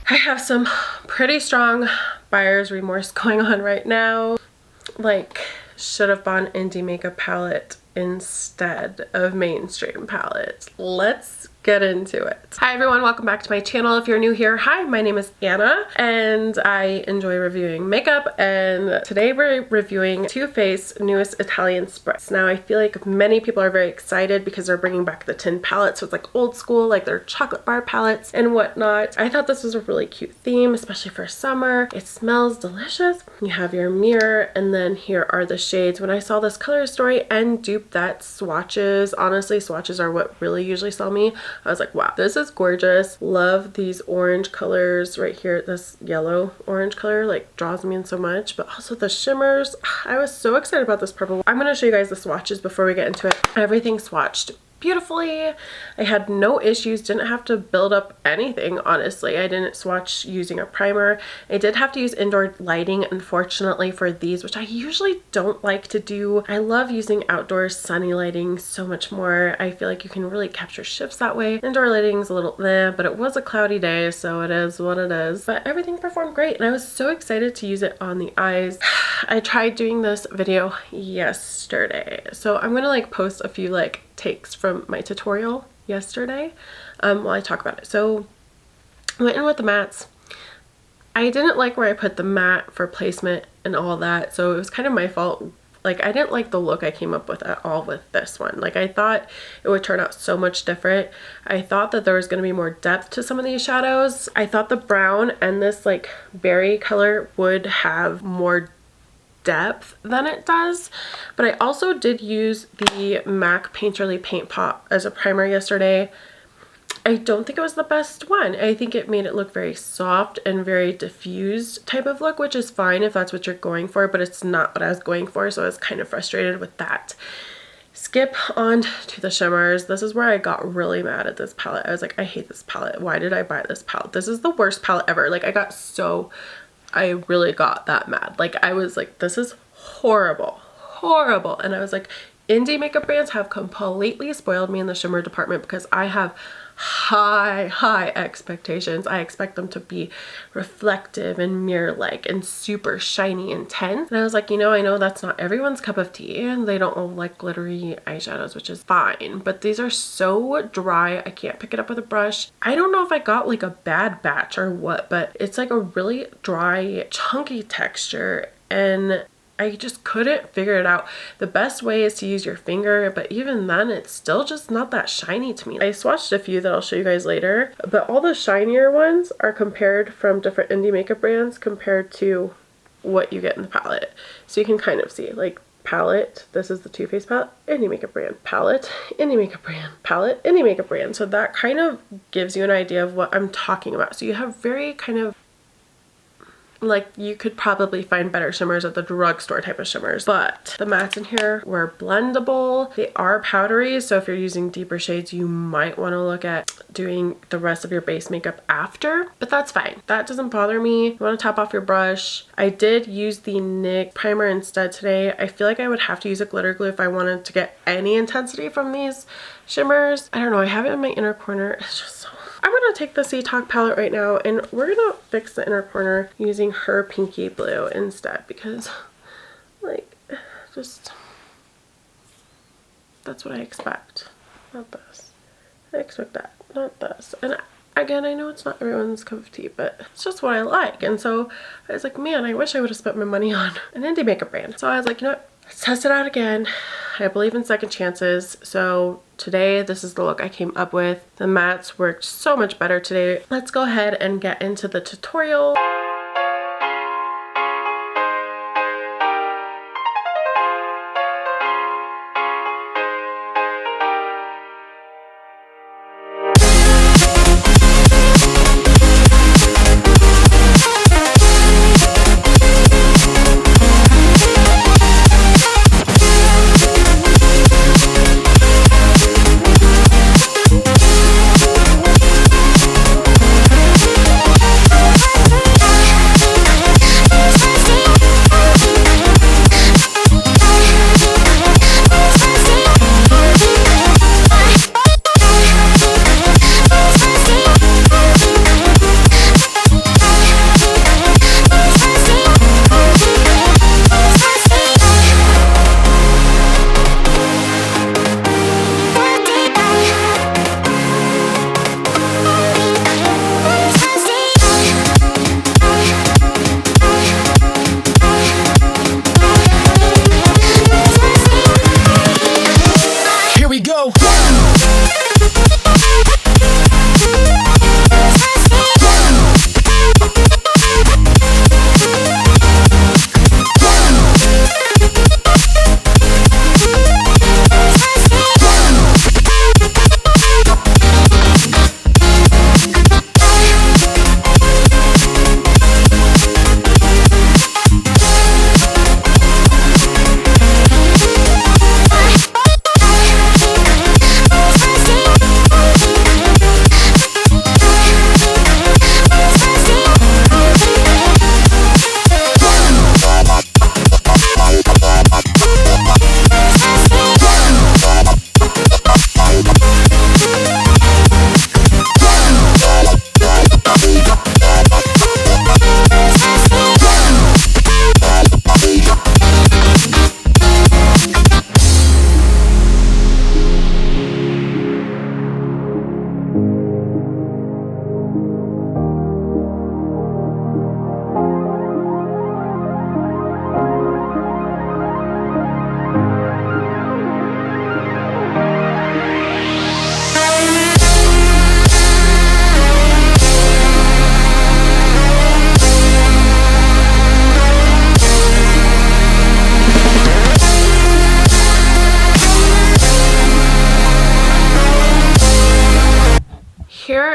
I have some pretty strong buyer's remorse going on right now. Like, should have bought an indie makeup palette instead of mainstream palettes. Let's get into it. Hi everyone, welcome back to my channel. If you're new here, hi, my name is Anna and I enjoy reviewing makeup, and today we're reviewing Too Faced's newest Italian Spritz. Now I feel like many people are very excited because they're bringing back the tin palettes, so it's like old school, like their chocolate bar palettes and whatnot. I thought this was a really cute theme, especially for summer. It smells delicious. You have your mirror and then here are the shades. When I saw this color story and duped that swatches, honestly swatches are what really usually sell me. I was like, wow, this is gorgeous. Love these orange colors right here. This yellow orange color like draws me in so much, but also the shimmers. I was so excited about this purple. I'm going to show you guys the swatches before we get into it. Everything swatched beautifully. I had no issues, didn't have to build up anything, honestly. I didn't swatch using a primer. I did have to use indoor lighting, unfortunately, for these, which I usually don't like to do. I love using outdoor sunny lighting so much more. I feel like you can really capture shifts that way. Indoor lighting's a little meh, but it was a cloudy day, so it is what it is. But everything performed great, and I was so excited to use it on the eyes. I tried doing this video yesterday, so I'm gonna like post a few like takes from my tutorial yesterday while I talk about it. So I went in with the mattes. I didn't like where I put the matte for placement and all that, so it was kind of my fault. Like, I didn't like the look I came up with at all with this one. Like, I thought it would turn out so much different. I thought that there was going to be more depth to some of these shadows. I thought the brown and this like berry color would have more depth than it does, but I also did use the MAC Painterly Paint Pot as a primer yesterday. I don't think it was the best one. I think it made it look very soft and very diffused type of look, which is fine if that's what you're going for, but it's not what I was going for, so I was kind of frustrated with that. Skip on to the shimmers. This is where I got really mad at this palette. I was like, I hate this palette. Why did I buy this palette? This is the worst palette ever. Like, I really got that mad. Like, I was like, this is horrible, horrible. And I was like, indie makeup brands have completely spoiled me in the shimmer department because I have high expectations. I expect them to be reflective and mirror-like and super shiny and intense. And I was like, you know, I know that's not everyone's cup of tea and they don't all like glittery eyeshadows, which is fine, but these are so dry. I can't pick it up with a brush. I don't know if I got like a bad batch or what, but it's like a really dry, chunky texture, and I just couldn't figure it out. The best way is to use your finger, but even then it's still just not that shiny to me. I swatched a few that I'll show you guys later, but all the shinier ones are compared from different indie makeup brands compared to what you get in the palette. So you can kind of see, like, palette, this is the Too Faced palette, indie makeup brand, palette, indie makeup brand, palette, indie makeup brand. So that kind of gives you an idea of what I'm talking about. So you have very kind of, like, you could probably find better shimmers at the drugstore type of shimmers, but the mattes in here were blendable. They are powdery, so if you're using deeper shades, you might want to look at doing the rest of your base makeup after, but that's fine. That doesn't bother me. You want to top off your brush. I did use the NYX primer instead today. I feel like I would have to use a glitter glue if I wanted to get any intensity from these shimmers. I don't know. I have it in my inner corner. It's just so... I'm going to take the Sea Talk palette right now and we're going to fix the inner corner using her pinky blue instead because, like, just, that's what I expect. Not this. I expect that, not this. And again, I know it's not everyone's cup of tea, but it's just what I like. And so I was like, man, I wish I would have spent my money on an indie makeup brand. So I was like, you know what? Let's test it out again. I believe in second chances. So today, this is the look I came up with. The mattes worked so much better today. Let's go ahead and get into the tutorial.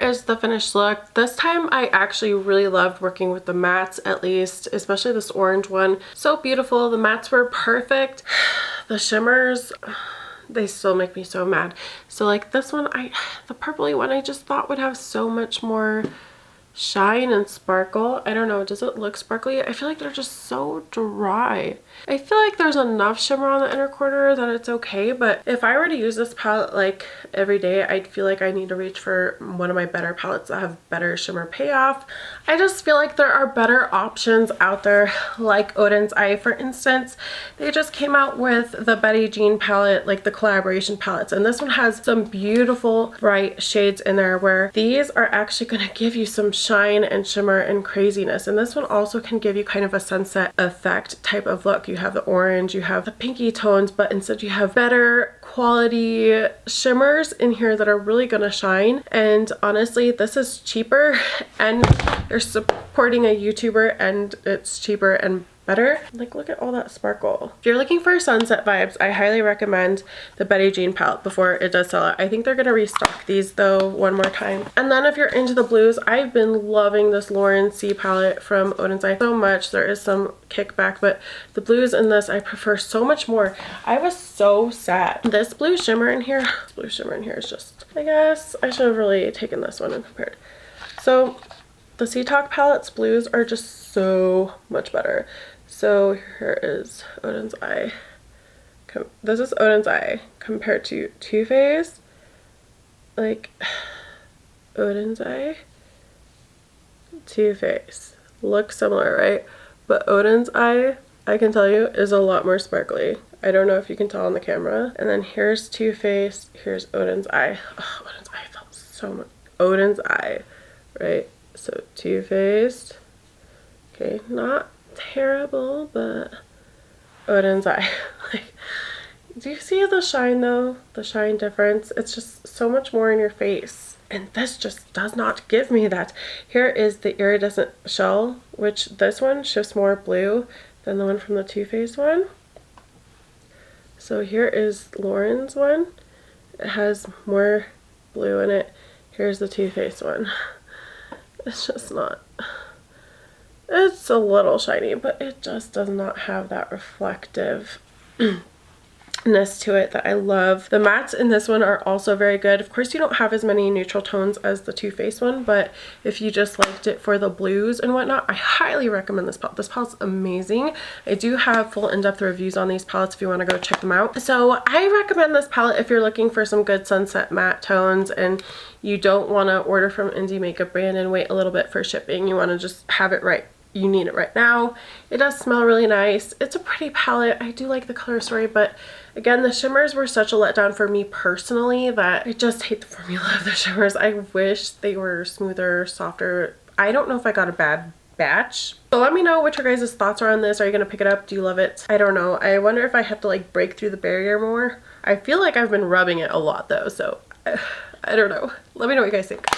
is the finished look. This time I actually really loved working with the mattes, at least, especially this orange one. So beautiful. The mattes were perfect. The shimmers, they still make me so mad. So like this one, the purpley one, I just thought would have so much more shine and sparkle. I don't know, does it look sparkly? I feel like they're just so dry. I feel like there's enough shimmer on the inner quarter that it's okay, but if I were to use this palette like every day, I'd feel like I need to reach for one of my better palettes that have better shimmer payoff. I just feel like there are better options out there, like Odin's Eye, for instance. They just came out with the Betty Jean palette, like the collaboration palettes, and this one has some beautiful bright shades in there where these are actually going to give you some shine and shimmer and craziness, and this one also can give you kind of a sunset effect type of look. You have the orange, you have the pinky tones, but instead you have better quality shimmers in here that are really gonna shine. And honestly, this is cheaper, and they're supporting a YouTuber, and it's cheaper and better. Like, look at all that sparkle. If you're looking for sunset vibes, I highly recommend the Betty Jean palette before it does sell out. I think they're gonna restock these though one more time. And then if you're into the blues, I've been loving this Lauren C palette from Odin's Eye so much. There is some kickback, but the blues in this I prefer so much more. I was so sad. This blue shimmer in here is just, I guess I should have really taken this one and compared. So the Sea Talk palettes blues are just so much better. So here is Odin's Eye. This is Odin's Eye compared to Too Faced. Like, Odin's Eye, Too Faced look similar, right? But Odin's Eye, I can tell you, is a lot more sparkly. I don't know if you can tell on the camera. And then here's Too Faced, here's Odin's Eye. Oh, Odin's Eye felt so much. Odin's Eye, right? So Too Faced. Okay, not terrible, but Odin's Eye. Like, do you see the shine though? The shine difference? It's just so much more in your face. And this just does not give me that. Here is the iridescent shell, which this one shifts more blue than the one from the Too Faced one. So here is Lauren's one. It has more blue in it. Here's the Too Faced one. It's just not. It's a little shiny, but it just does not have that reflectiveness to it that I love. The mattes in this one are also very good. Of course, you don't have as many neutral tones as the Too Faced one, but if you just liked it for the blues and whatnot, I highly recommend this palette. This palette's amazing. I do have full in-depth reviews on these palettes if you want to go check them out. So I recommend this palette if you're looking for some good sunset matte tones and you don't want to order from Indie Makeup Brand and wait a little bit for shipping. You want to just have it right. You need it right now. It does smell really nice. It's a pretty palette. I do like the color story, but again, the shimmers were such a letdown for me personally that I just hate the formula of the shimmers. I wish they were smoother, softer. I don't know if I got a bad batch. So let me know what your guys' thoughts are on this. Are you gonna pick it up? Do you love it? I don't know. I wonder if I have to like break through the barrier more. I feel like I've been rubbing it a lot though, so I don't know. Let me know what you guys think.